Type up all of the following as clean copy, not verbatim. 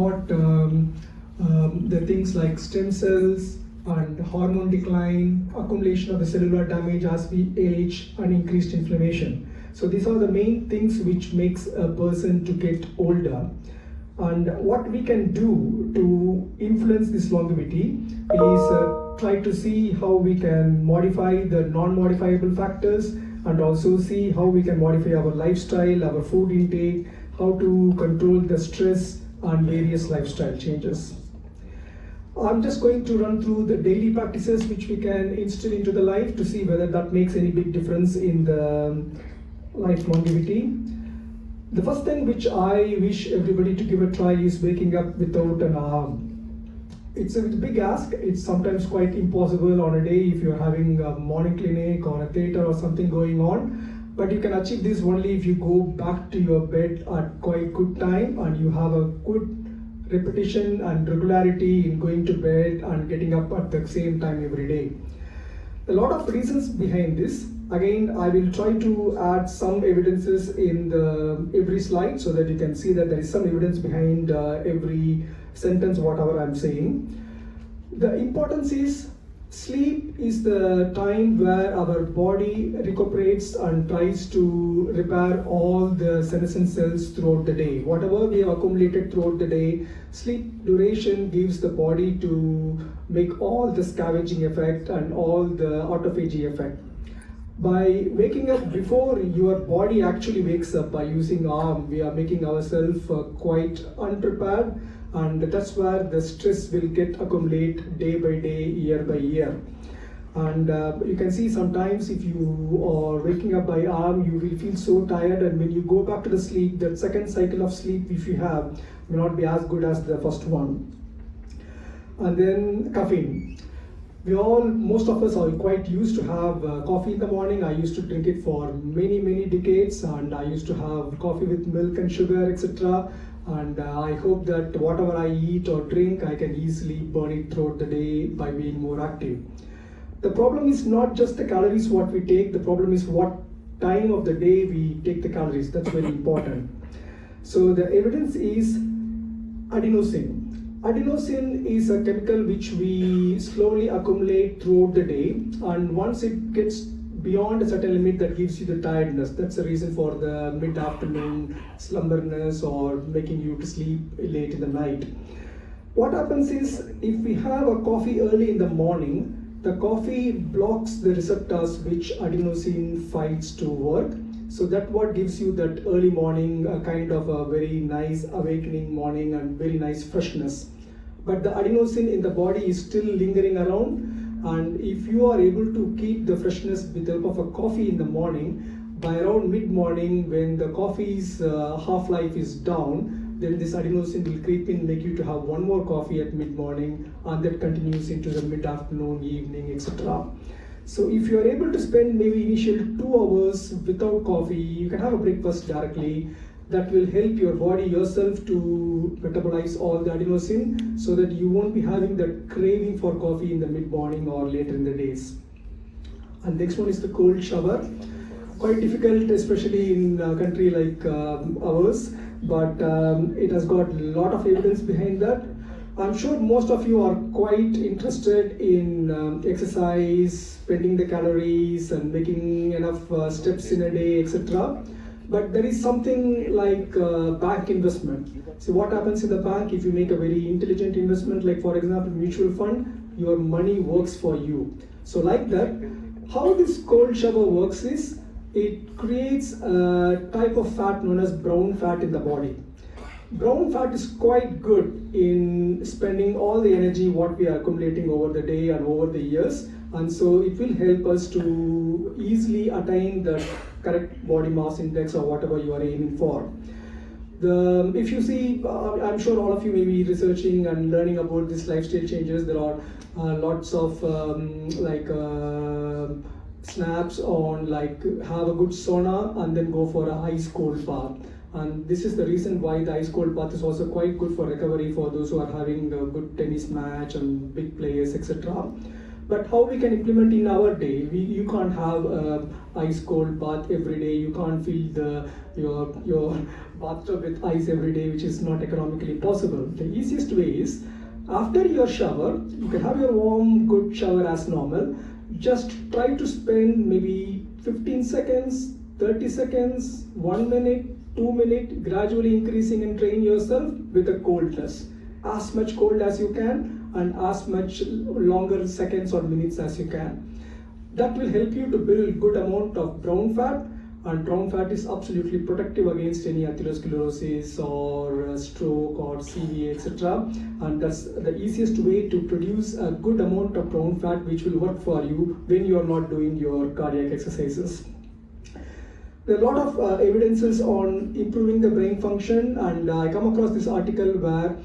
What the things like stem cells and hormone decline, accumulation of the cellular damage as we age, and increased inflammation. So these are the main things which makes a person to get older. And what we can do to influence this longevity is try to see how we can modify the non-modifiable factors, and also see how we can modify our lifestyle, our food intake, how to control the stress and various lifestyle changes. I'm just going to run through the daily practices which we can instill into the life to see whether that makes any big difference in the life longevity. The first thing which I wish everybody to give a try is waking up without an alarm. It's a big ask. It's sometimes quite impossible on a day if you're having a morning clinic or a theater or something going on. But you can achieve this only if you go back to your bed at quite good time and you have a good repetition and regularity in going to bed and getting up at the same time every day. A lot of reasons behind this. Again, I will try to add some evidences in every slide so that you can see that there is some evidence behind every sentence, whatever I'm saying. The importance is sleep is the time where our body recuperates and tries to repair all the senescent cells throughout the day. Whatever we have accumulated throughout the day, sleep duration gives the body to make all the scavenging effect and all the autophagy effect. By waking up before your body actually wakes up by using arm, we are making ourselves quite unprepared, and that's where the stress will get accumulate day by day, year by year. And you can see sometimes if you are waking up by arm, you will feel so tired, and when you go back to the sleep, that second cycle of sleep if you have may not be as good as the first one. And then caffeine. Most of us are quite used to have coffee in the morning. I used to drink it for many decades, and I used to have coffee with milk and sugar, etc. And I hope that whatever I eat or drink, I can easily burn it throughout the day by being more active. The problem is not just the calories what we take, the problem is what time of the day we take the calories. That's very important. So the evidence is adenosine. Adenosine is a chemical which we slowly accumulate throughout the day, and once it gets beyond a certain limit, that gives you the tiredness. That's the reason for the mid-afternoon slumberness or making you to sleep late in the night. What happens is, if we have a coffee early in the morning, the coffee blocks the receptors which adenosine fights to work. So that what gives you that early morning kind of a very nice awakening morning and very nice freshness. But the adenosine in the body is still lingering around, and if you are able to keep the freshness with the help of a coffee in the morning, by around mid-morning when the coffee's half-life is down, then this adenosine will creep in, make you to have one more coffee at mid-morning, and that continues into the mid-afternoon, evening, etc. So if you are able to spend maybe initial 2 hours without coffee, you can have a breakfast directly. That will help your body yourself to metabolize all the adenosine so that you won't be having that craving for coffee in the mid-morning or later in the days. And next one is the cold shower. Quite difficult, especially in a country like ours, but it has got a lot of evidence behind that. I'm sure most of you are quite interested in exercise, spending the calories and making enough steps in a day, etc. But there is something like bank investment. So what happens in the bank if you make a very intelligent investment, like for example mutual fund, your money works for you. So like that, how this cold shower works is, it creates a type of fat known as brown fat in the body. Brown fat is quite good in spending all the energy what we are accumulating over the day and over the years, and so it will help us to easily attain the correct body mass index or whatever you are aiming for. If you see, I'm sure all of you may be researching and learning about these lifestyle changes. There are lots of snaps on like have a good sauna and then go for a ice cold bath. And this is the reason why the ice cold bath is also quite good for recovery for those who are having a good tennis match and big players, etc. But how we can implement in our day? You can't have ice cold bath every day. You can't fill your bathtub with ice every day, which is not economically possible. The easiest way is, after your shower, you can have your warm, good shower as normal. Just try to spend maybe 15 seconds, 30 seconds, 1 minute, 2 minutes, gradually increasing and train yourself with a coldness. As much cold as you can and as much longer seconds or minutes as you can. That will help you to build good amount of brown fat, and brown fat is absolutely protective against any atherosclerosis or stroke or CVA, etc. And that's the easiest way to produce a good amount of brown fat, which will work for you when you are not doing your cardiac exercises. There are a lot of evidences on improving the brain function, and I come across this article where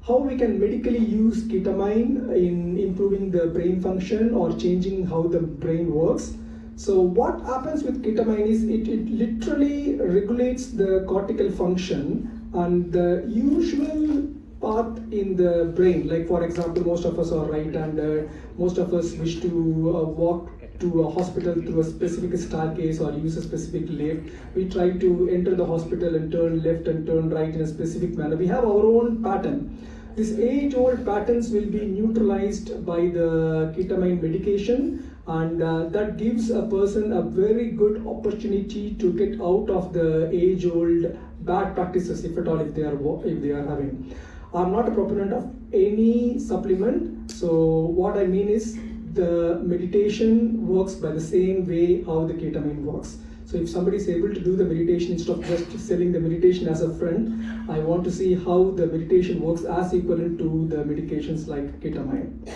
how we can medically use ketamine in improving the brain function or changing how the brain works. So what happens with ketamine is it literally regulates the cortical function, and the usual path in the brain, like for example, most of us are right-handed, most of us wish to walk to a hospital through a specific staircase or use a specific lift. We try to enter the hospital and turn left and turn right in a specific manner. We have our own pattern. These age-old patterns will be neutralized by the ketamine medication, and that gives a person a very good opportunity to get out of the age-old bad practices, if at all, if they are having. I'm not a proponent of any supplement. So what I mean is, the meditation works by the same way how the ketamine works. So if somebody is able to do the meditation instead of just selling the meditation as a friend, I want to see how the meditation works as equivalent to the medications like ketamine.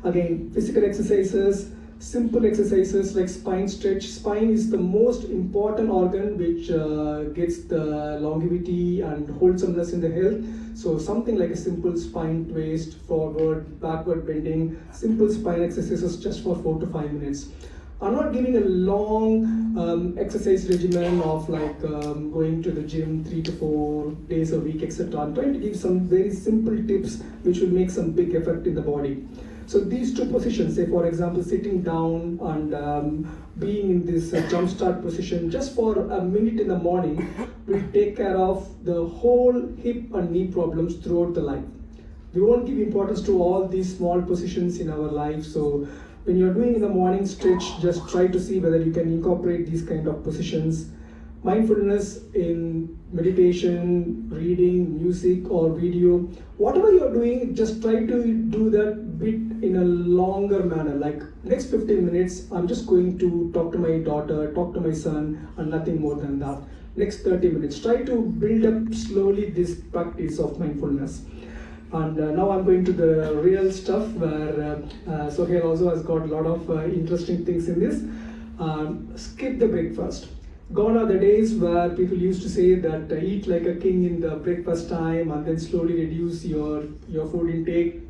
Again, physical exercises, simple exercises like spine stretch. Spine is the most important organ which gets the longevity and wholesomeness in the health. So something like a simple spine twist, forward, backward bending, simple spine exercises just for 4 to 5 minutes. I'm not giving a long exercise regimen of like going to the gym 3 to 4 days a week, etc. I'm trying to give some very simple tips which will make some big effect in the body. So these two positions, say for example, sitting down and being in this jump start position just for a minute in the morning will take care of the whole hip and knee problems throughout the life. We won't give importance to all these small positions in our life. So when you're doing in the morning stretch, just try to see whether you can incorporate these kind of positions. Mindfulness in meditation, reading, music or video, whatever you're doing, just try to do that bit in a longer manner. Like next 15 minutes, I'm just going to talk to my daughter, talk to my son, and nothing more than that. Next 30 minutes, try to build up slowly this practice of mindfulness. And now I'm going to the real stuff where Sohail also has got a lot of interesting things in this. Skip the breakfast. Gone are the days where people used to say that eat like a king in the breakfast time and then slowly reduce your food intake.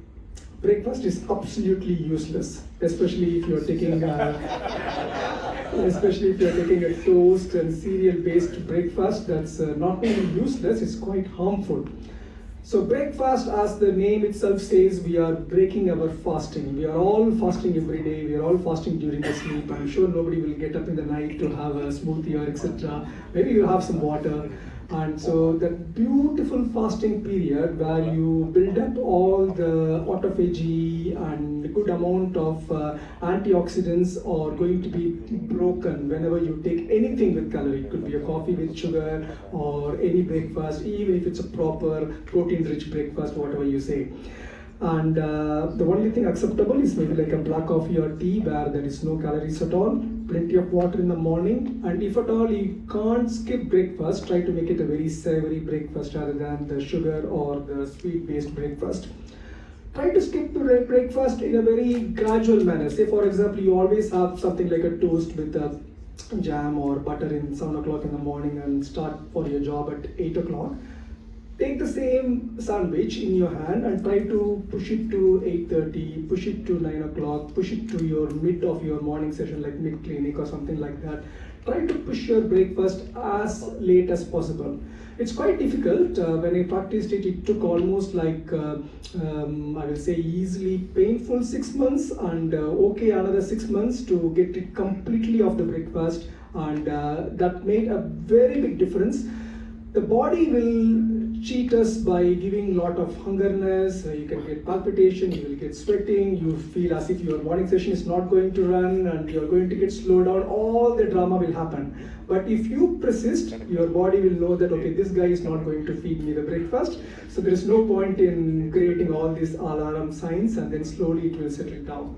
Breakfast is absolutely useless, especially if you're taking a toast and cereal-based breakfast. That's not only useless, it's quite harmful. So breakfast, as the name itself says, we are breaking our fasting. We are all fasting every day. We are all fasting during the sleep. I'm sure nobody will get up in the night to have a smoothie or etc. Maybe you have some water. And so that beautiful fasting period where you build up all the autophagy and good amount of antioxidants are going to be broken whenever you take anything with calorie. It could be a coffee with sugar or any breakfast, even if it's a proper protein-rich breakfast, whatever you say. And the only thing acceptable is maybe like a black coffee or tea where there is no calories at all, plenty of water in the morning, and if at all you can't skip breakfast, try to make it a very savory breakfast rather than the sugar or the sweet-based breakfast. Try to skip the breakfast in a very gradual manner. Say for example, you always have something like a toast with a jam or butter in 7 o'clock in the morning and start for your job at 8 o'clock. Take the same sandwich in your hand and try to push it to 8:30, push it to 9 o'clock, push it to your mid of your morning session like mid-clinic or something like that. try to push your breakfast as late as possible. It's quite difficult. When I practiced it, it took almost like, I will say, easily painful 6 months, and okay, another 6 months to get it completely off the breakfast, and that made a very big difference. The body will cheat us by giving a lot of hungerness. You can get palpitation, you will get sweating, you feel as if your morning session is not going to run and you're going to get slowed down. All the drama will happen. But if you persist, your body will know that, okay, this guy is not going to feed me the breakfast, so there is no point in creating all these alarm signs, and then slowly it will settle down.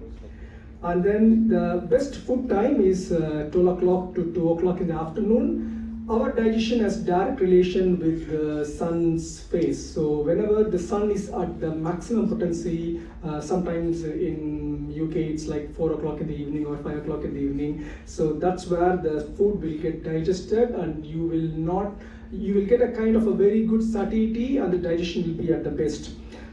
And then the best food time is 12 o'clock to 2 o'clock in the afternoon. Our digestion has direct relation with the sun's phase. So whenever the sun is at the maximum potency, sometimes in UK it's like 4 o'clock in the evening or 5 o'clock in the evening. So that's where the food will get digested, and you will get a kind of a very good satiety, and the digestion will be at the best.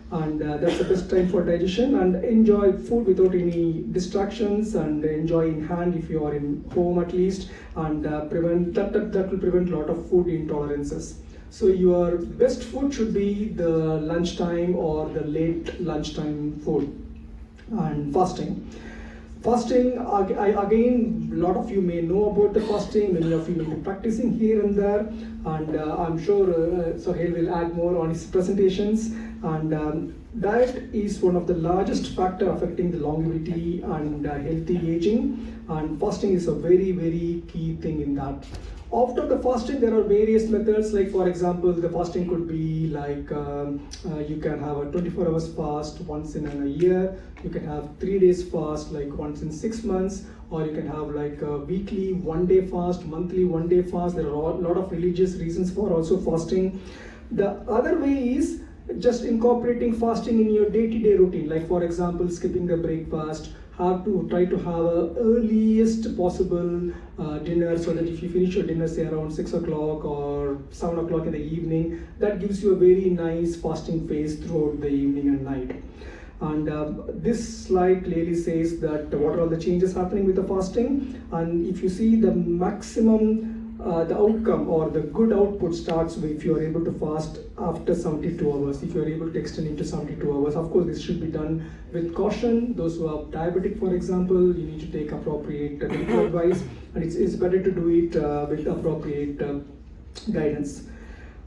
And that's the best time for digestion, and enjoy food without any distractions, and enjoy in hand if you are in home at least, and prevent that will prevent a lot of food intolerances. So your best food should be the lunchtime or the late lunchtime food. And fasting, again, a lot of you may know about the fasting, many of you may be practicing here and there, and I'm sure Sohail will add more on his presentations. And diet is one of the largest factor affecting the longevity and healthy aging, and fasting is a very, very key thing in that. After the fasting, there are various methods, like for example, the fasting could be like you can have a 24 hours fast once in a year, you can have 3 days fast like once in 6 months, or you can have like a weekly 1 day fast, monthly 1 day fast. There are a lot of religious reasons for also fasting. The other way is just incorporating fasting in your day-to-day routine, like for example, skipping the breakfast. Have to try to have a earliest possible dinner, so that if you finish your dinner say around 6 o'clock or 7 o'clock in the evening, that gives you a very nice fasting phase throughout the evening and night. And this slide clearly says that what are all the changes happening with the fasting, and if you see the maximum the outcome or the good output starts if you are able to fast after 72 hours, if you are able to extend into 72 hours. Of course, this should be done with caution. Those who are diabetic, for example, you need to take appropriate medical advice, and it's better to do it with appropriate guidance.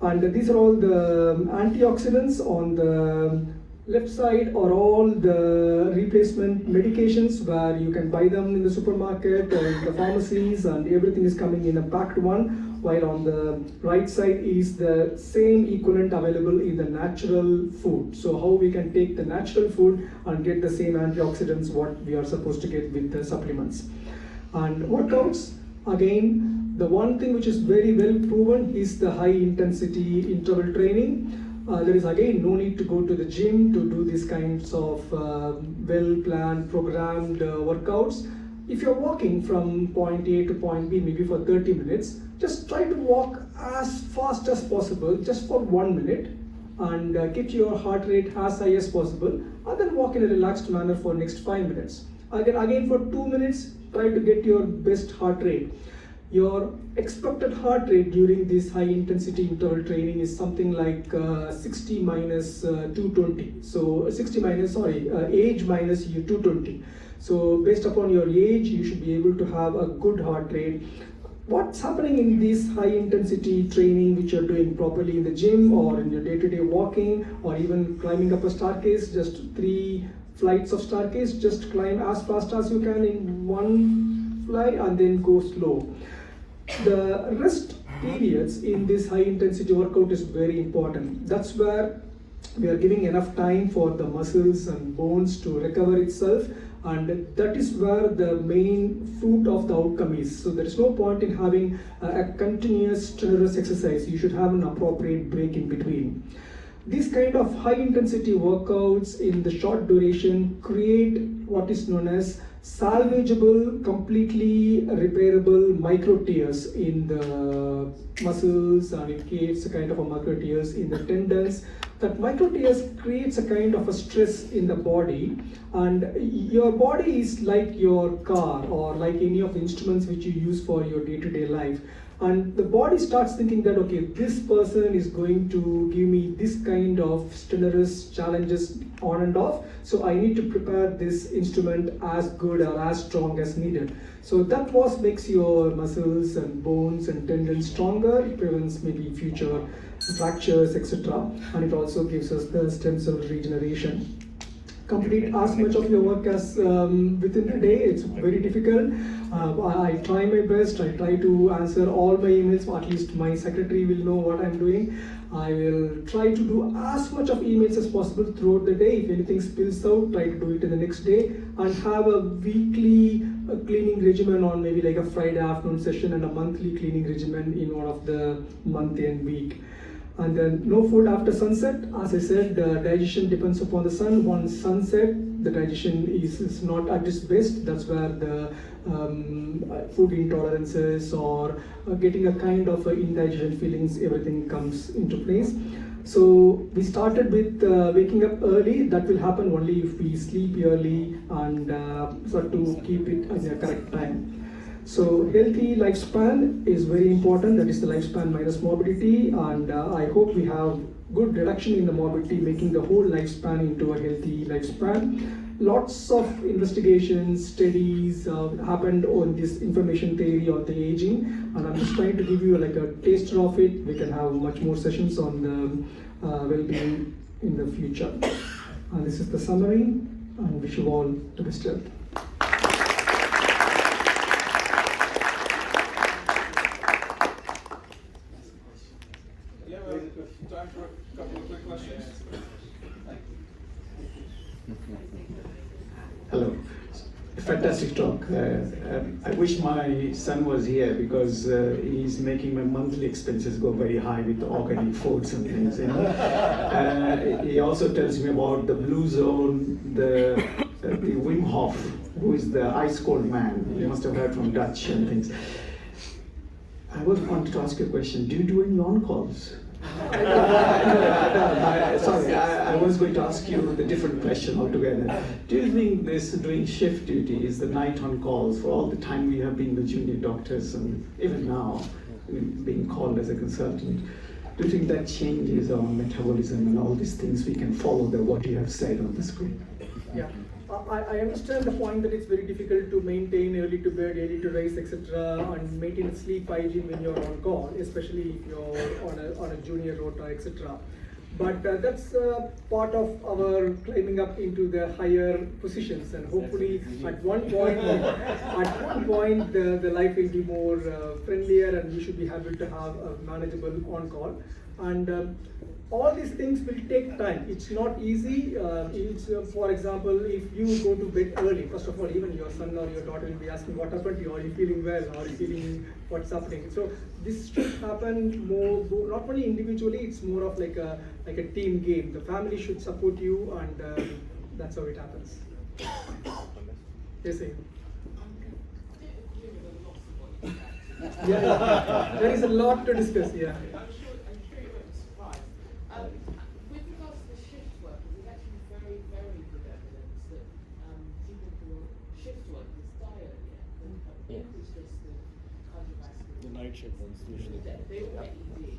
And these are all the antioxidants. On the left side are all the replacement medications where you can buy them in the supermarket or in the pharmacies, and everything is coming in a packed one, while on the right side is the same equivalent available in the natural food. So how we can take the natural food and get the same antioxidants what we are supposed to get with the supplements. And workouts, again, the one thing which is very well proven is the high intensity interval training. There is again no need to go to the gym to do these kinds of well-planned, programmed workouts. If you're walking from point A to point B, maybe for 30 minutes, just try to walk as fast as possible, just for 1 minute, and get your heart rate as high as possible, and then walk in a relaxed manner for next 5 minutes. Again for 2 minutes, try to get your best heart rate. Your expected heart rate during this high intensity interval training is something like 60 minus 220. So age minus 220. So based upon your age, you should be able to have a good heart rate. What's happening in this high intensity training which you're doing properly in the gym or in your day-to-day walking, or even climbing up a staircase, just 3 flights of staircase, just climb as fast as you can in one fly and then go slow. The rest periods in this high intensity workout is very important. That's where we are giving enough time for the muscles and bones to recover itself, and that is where the main fruit of the outcome is. So there is no point in having a continuous strenuous exercise. You should have an appropriate break in between. These kind of high intensity workouts in the short duration create what is known as salvageable, completely repairable micro tears in the muscles, and it creates a kind of a micro tears in the tendons, that micro tears creates a kind of a stress in the body, and your body is like your car or like any of the instruments which you use for your day-to-day life. And the body starts thinking that, okay, this person is going to give me this kind of strenuous challenges on and off, so I need to prepare this instrument as good or as strong as needed. So that was makes your muscles and bones and tendons stronger. It prevents maybe future fractures, etc. And it also gives us the stem cell regeneration. Complete as much of your work as within a day. It's very difficult. I try my best. I try to answer all my emails. At least my secretary will know what I'm doing. I will try to do as much of emails as possible throughout the day. If anything spills out, try to do it in the next day, and have a weekly cleaning regimen on maybe like a Friday afternoon session and a monthly cleaning regimen in one of the month and week. And then no food after sunset. As I said, digestion depends upon the sun. Once sunset, the digestion is not at its best. That's where the food intolerances or getting a kind of indigestion feelings, everything comes into place. So we started with waking up early. That will happen only if we sleep early and start to keep it at the correct time. So healthy lifespan is very important. That is the lifespan minus morbidity, and I hope we have good reduction in the morbidity, making the whole lifespan into a healthy lifespan. Lots of investigations, studies happened on this information theory of the aging, and I'm just trying to give you like a taster of it. We can have much more sessions on the well-being in the future. And this is the summary, and wish you all the best health. Time for a couple of quick questions. Hello. Fantastic talk. I wish my son was here because he's making my monthly expenses go very high with organic foods and things. You know? He also tells me about the blue zone, the Wim Hof, who is the ice cold man. You must have heard from Dutch and things. I wanted to ask you a question. Do you do any on-calls? Sorry, I was going to ask you the different question altogether. Do you think this doing shift duty is the night on calls for all the time we have been the junior doctors and even now being called as a consultant? Do you think that changes our metabolism and all these things we can follow what you have said on the screen? Yeah. I understand the point that it's very difficult to maintain early to bed, early to rise, etc., and maintain sleep hygiene when you're on call, especially if you're on a junior rota, etc. But that's part of our climbing up into the higher positions, and hopefully at one point the life will be more friendlier, and we should be able to have a manageable on call. And all these things will take time. It's not easy. For example, if you go to bed early, first of all, even your son or your daughter will be asking, what happened to you? Are you feeling well? Are you feeling what's happening? So this should happen more, not only individually, it's more of like a team game. The family should support you, and that's how it happens. Yes, sir. Yeah, there is a lot to discuss, yeah. With regards to the shift workers, there's actually very, very good evidence that people who are shift workers die earlier and have increased risk of cardiovascular. The night shift ones usually. They all get ED,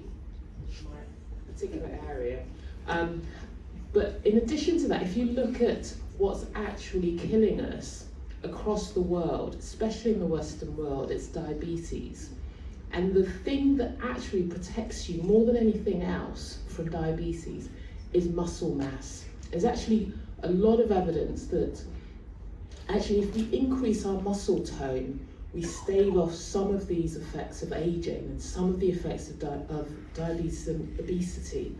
which is my particular area. But in addition to that, if you look at what's actually killing us across the world, especially in the Western world, it's diabetes. And the thing that actually protects you more than anything else from diabetes is muscle mass. There's actually a lot of evidence that actually if we increase our muscle tone, we stave off some of these effects of aging and some of the effects of diabetes and obesity.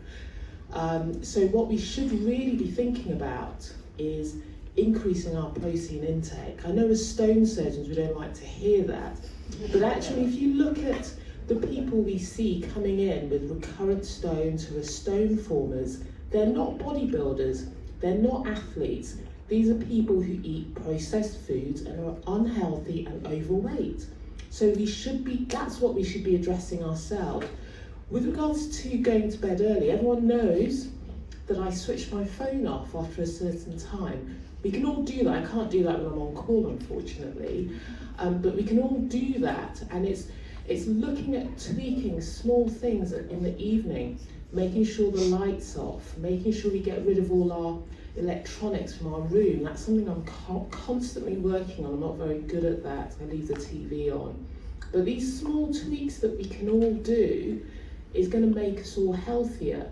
So what we should really be thinking about is increasing our protein intake. I know as stone surgeons we don't like to hear that, but actually if you look at the people we see coming in with recurrent stones who are stone formers, they're not bodybuilders, they're not athletes. These are people who eat processed foods and are unhealthy and overweight. So that's what we should be addressing ourselves. With regards to going to bed early, everyone knows that I switch my phone off after a certain time. We can all do that. I can't do that when I'm on call, unfortunately, but we can all do that, and it's looking at tweaking small things in the evening, making sure the light's off, making sure we get rid of all our electronics from our room. That's something I'm constantly working on. I'm not very good at that. I leave the TV on. But these small tweaks that we can all do is going to make us all healthier.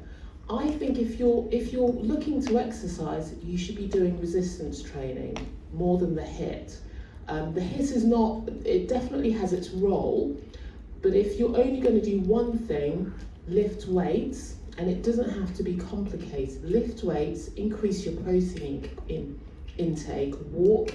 I think if you're looking to exercise, you should be doing resistance training more than the HIIT. The HIIT is not, it definitely has its role, but if you're only going to do one thing, lift weights, and it doesn't have to be complicated. Lift weights, increase your protein intake, walk,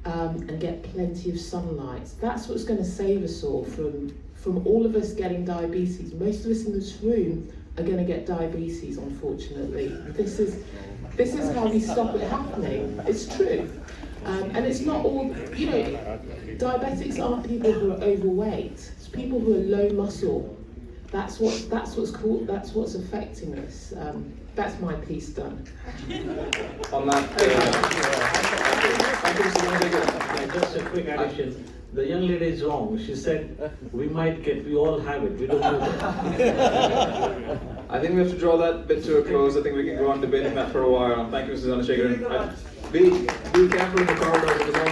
and get plenty of sunlight. That's what's going to save us all from all of us getting diabetes. Most of us in this room are going to get diabetes, unfortunately. This is how we stop it happening. It's true. And it's not all, diabetics aren't people who are overweight. It's people who are low muscle. That's what's affecting us. That's my piece done. On that, Just a quick addition. The young lady is wrong. She said we all have it. We don't know that. I think we have to draw that bit to a close. I think we can go on debating that for a while. Thank you, Susanna Shaker. Be careful in the corridors.